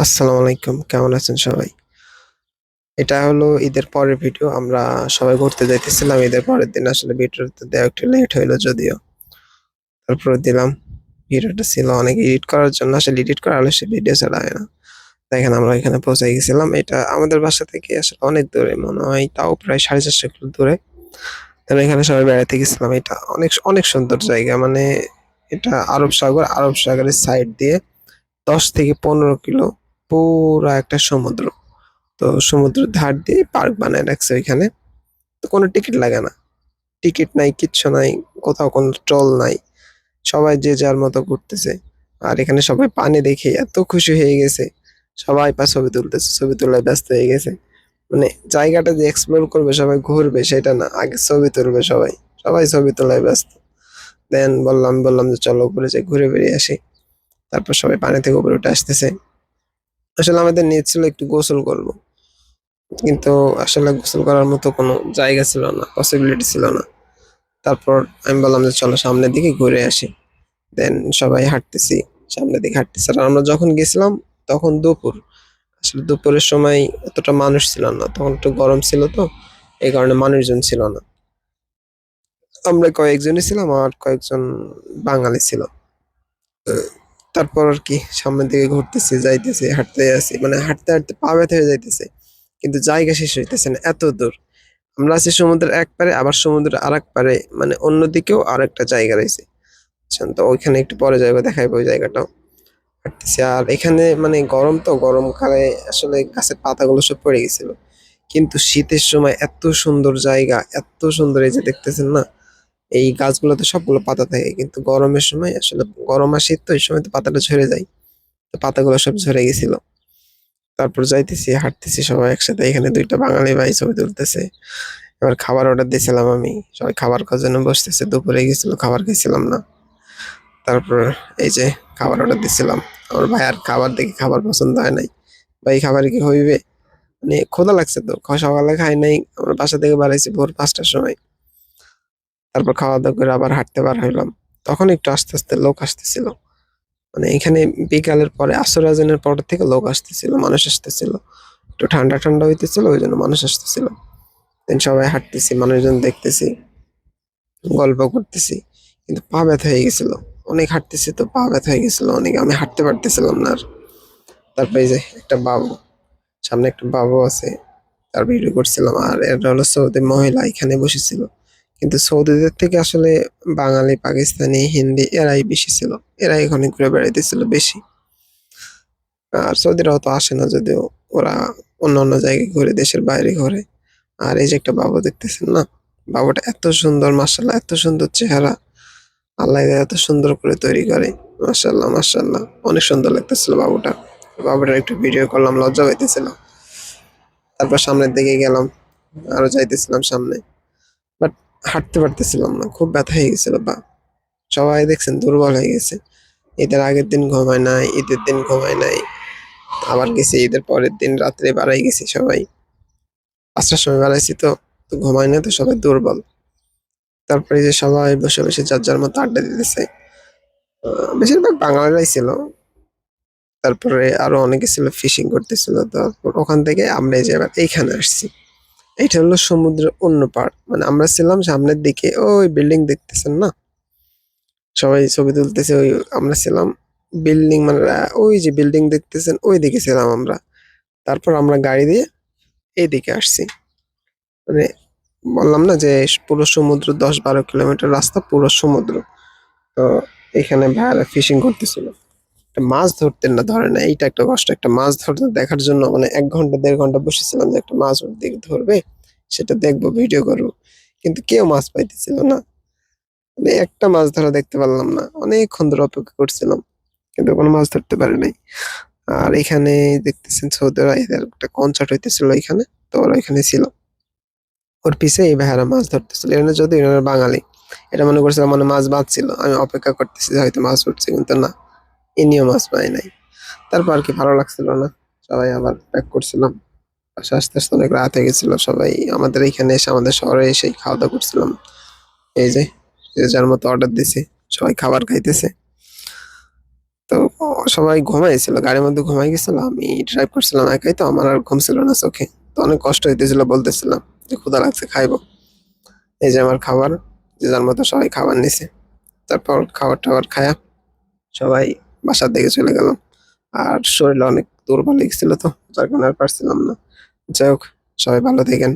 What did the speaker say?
আসসালামু আলাইকুম। কেমন আছেন সবাই? এটা হলো ঈদের পরের ভিডিও। আমরা সবাই ঘুরতে যাইতেছিলাম। ঈদের পরের দিন আসলে ভিডিওটা দেওয়া একটু লেট হইলো যদিও। তারপরে দিলাম। ভিডিওটা ছিল অনেক এডিট করার জন্য। আসলে এডিট করা হলে সে ভিডিও ছাড়া হয় না। দেখেন আমরা এখানে পৌঁছে গেছিলাম। এটা আমাদের বাসা থেকে আসলে অনেক দূরে। মনে হয় তাও প্রায় 450 কিলো দূরে। তবে এখানে সবাই বেড়াতে গেছিলাম। এটা অনেক অনেক সুন্দর জায়গা। মানে এটা আরব সাগর। আরব সাগরের সাইড দিয়ে 10 থেকে 15 কিলো পুরা একটা সমুদ্র। তো সমুদ্রের ধার দিয়ে পার্ক বানায় রাখছে ওইখানে। তো কোনো টিকিট লাগে না। টিকিট নাই, কিচ্ছু নাই। কোথাও কোনো টোল নাই। সবাই যে যার মতো ঘুরতেছে। আর এখানে সবাই পানি দেখে এত খুশি হয়ে গেছে। সবাই ছবি তুলতেছে। ছবি তোলায় ব্যস্ত হয়ে গেছে। মানে জায়গাটা যে এক্সপ্লোর করবে, সবাই ঘুরবে সেটা না। আগে ছবি তুলবে সবাই। সবাই ছবি তোলায় ব্যস্ত। দেন বললাম যে চলো উপরে যাই ঘুরে বেরিয়ে আসি। তারপর সবাই পানি থেকে উপরে উঠে আসতেছে। আসলে আমাদের নিয়ত ছিল একটু গোসল করব। কিন্তু আসলে গোসল করার মতো কোনো জায়গা ছিল না, পসিবিলিটি ছিল না। তারপর আমি বললাম যে চলো সামনের দিকে ঘুরে আসি। দেন সবাই হাঁটতেছি, সামনের দিকে হাঁটতেছি। আর আমরা যখন গেছিলাম তখন দুপুর। আসলে দুপুরের সময় অতটা মানুষ ছিল না, তখন একটু গরম ছিল, তো এই কারণে মানুষজন ছিল না। আমরা কয়েকজনই ছিলাম আর কয়েকজন বাঙালি ছিল। তারপর আর কি সামনের দিকে ঘুরতেছি, যাইতেছি, হাঁটতে আছি, মানে হাঁটতে হাঁটতে পা ব্যথা হয়ে যাইতেছে, কিন্তু জায়গা শেষ হইতেছে না, এত দূর। আমরা আছি সমুদ্রের এক পারে, আবার সমুদ্রের আরেক পারে, মানে অন্যদিকেও আরেকটা জায়গা রয়েছে। বুঝছেন? তো ওইখানে একটু পরে যাইবো, দেখাইবো ওই জায়গাটাও। হাঁটতেছি আর এখানে মানে গরম, তো গরমকালে আসলে গাছের পাতাগুলো সব পড়ে গেছিল। কিন্তু শীতের সময় এত সুন্দর জায়গা, এত সুন্দর, এই যে দেখতেছেন না, এই গাছগুলোতে সবগুলো পাতা থাকে, কিন্তু গরমের সময় আসলে গরম আর শীত, তো এই সময় তো পাতাটা ঝরে যায়। তো পাতাগুলো সব ঝরে গেছিল। তারপর যাইতেছি, হাঁটতেছি সবাই একসাথে। এখানে দুইটা বাঙালি ভাই ছবি তুলতেছে। এবার খাবার অর্ডার দিয়েছিলাম আমি। সবাই খাবার খাওয়ার জন্য বসতেছে। দুপুরে গেছিল, খাবার খাইছিলাম না। তারপর এই যে খাবার অর্ডার দিছিলাম। আমার ভাইয়ার খাবার দেখে খাবার পছন্দ হয় নাই। ভাই খাবার কি হইবে? মানে ক্ষুধা লাগছে তো। সকালে খাই নাই। আমরা বাসা থেকে বাড়াইছি ভোর 5টার সময়। তারপর খাওয়া দাওয়া করে আবার হাঁটতে বার হইলাম। তখন একটু আস্তে আস্তে লোক আসতেছিল। মানে এখানে বিকালের পরে আসর আজানের পর থেকে লোক আসতেছিল, মানুষ আসতেছিল। একটু ঠান্ডা ঠান্ডা হইতেছিল, ওই জন্য মানুষ আসতেছিল। দেন সবাই হাঁটতেছি, মানুষজন দেখতেছি, গল্প করতেছি। কিন্তু পা ব্যথা হয়ে গেছিল। অনেক হাঁটতেছি তো পা ব্যথা হয়ে গেছিল অনেক। আমি হাঁটতে পারতেছিলাম না আর। তারপরে এই যে একটা বাবু, সামনে একটা বাবু আছে, তার ভিডিও করছিলাম। আর এটা হলো সৌদি মহিলা, এখানে বসেছিল। কিন্তু সৌদিদের থেকে আসলে বাঙালি, পাকিস্তানি, হিন্দি এরাই বেশি ছিল। এরাই এখানে ঘুরে বেড়াইতেছিল বেশি। আর সৌদিরাও তো আসে না যদিও, ওরা অন্য অন্য জায়গায় ঘুরে, দেশের বাইরে ঘুরে। আর এই যে একটা বাবু দেখতেছেন না, বাবুটা এত সুন্দর, মাশাআল্লাহ, এত সুন্দর চেহারা। আল্লাহ এদের এত সুন্দর করে তৈরি করে। মাশাআল্লাহ, মাশাআল্লাহ, অনেক সুন্দর লাগতেছিল বাবুটা। বাবুটার একটু ভিডিও করলাম, লজ্জা পাইতেছিল। তারপর সামনের দিকে গেলাম, আরো যাইতেছিলাম সামনে। বাট হাঁটতে পারতেছিলাম না, খুব ব্যথা হয়ে গেছিল পা। সবাই দেখছেন দুর্বল হয়ে গেছে। ঈদের আগের দিন ঘুমায় নাই, ঈদের দিন ঘুমায় নাই। আবার গেছি ঈদের পরের দিন রাত্রে বাড়াই গেছি সবাই। 5টার সময় বেড়াইছি তো, তো ঘুমায় না, তো সবাই দুর্বল। তারপরে যে সবাই বসে বসে যার যার মতো আড্ডা দিতেছে। বেশিরভাগ বাঙালিরাই ছিল। তারপরে আরো অনেকে ছিল, ফিশিং করতেছিল। তারপর ওখান থেকে আমরা এই যে এবার এইখানে আসছি। এইটা হলো সমুদ্রের অন্য পার, মানে আমরা ছিলাম সামনের দিকে, ওই বিল্ডিং দেখতেছেন না, সবাই ছবি তুলতেছে। ওই আমরা ছিলাম বিল্ডিং, মানে ওই যে বিল্ডিং দেখতেছেন, ওই দিকে ছিলাম আমরা। তারপর আমরা গাড়ি দিয়ে এইদিকে আসছি। মানে বললাম না যে পুরো সমুদ্র, 10-12 কিলোমিটার রাস্তা, পুরো সমুদ্র। তো এখানে ভাইয়ারা ফিশিং করতেছিল। একটা মাছ ধরতেন না, ধরে না, এইটা একটা কষ্ট। একটা মাছ ধরতে দেখার জন্য মানে 1 ঘন্টা 1.5 ঘন্টা বসেছিলাম, যে একটা মাছ ওর দিকে ধরবে, সেটা দেখবো, ভিডিও করবো। কিন্তু কেউ মাছ পাইতেছিল না। মানে একটা মাছ ধরা দেখতে পারলাম না। অনেকক্ষণ ধরে অপেক্ষা করছিলাম, কিন্তু কোনো মাছ ধরতে পারি নাই। আর এখানে দেখতেছেন সৌদিরা এদের একটা কনসার্ট হইতেছিল এখানে, তো ওরা এখানে ছিল। ওর পিছে এই ভাইয়ারা মাছ ধরতেছিল। এখানে যদি এনারা বাঙালি, এটা মনে করছিলাম মানে মাছ বাঁচছিল, আমি অপেক্ষা করতেছি যে হয়তো মাছ উঠছে, কিন্তু না, ইনিও মাছ পায় নাই। তারপর আর কি ভালো লাগছিল না, সবাই আবার ব্যাক করছিলাম। বাসায় আস্তে আস্তে অনেক রাত হয়ে গেছিল। সবাই আমাদের এখানে এসে, আমাদের শহরে এসে খাওয়া দাওয়া করছিলাম। এই যে যে যার মতো অর্ডার দিছে, সবাই খাবার খাইতেছে। তো সবাই ঘুমাইছিল, গাড়ির মধ্যে ঘুমাই গেছিল, আমি ড্রাইভ করছিলাম একাই, তো আমার আর ঘুম ছিল না চোখে। তো অনেক কষ্ট হইতেছিল, বলতেছিলাম যে ক্ষুধা লাগছে, খাইবো। এই যে আমার খাবার, যে যার মতো সবাই খাবার নিছে। তারপর খাবার টাবার খায়া সবাই বাসার দিকে চলে গেলাম। আর শরীর অনেক দুর্বল লেগেছিল, তো যার কারণে আর পারছিলাম না। যাই হোক, সবাই ভালো থাকেন।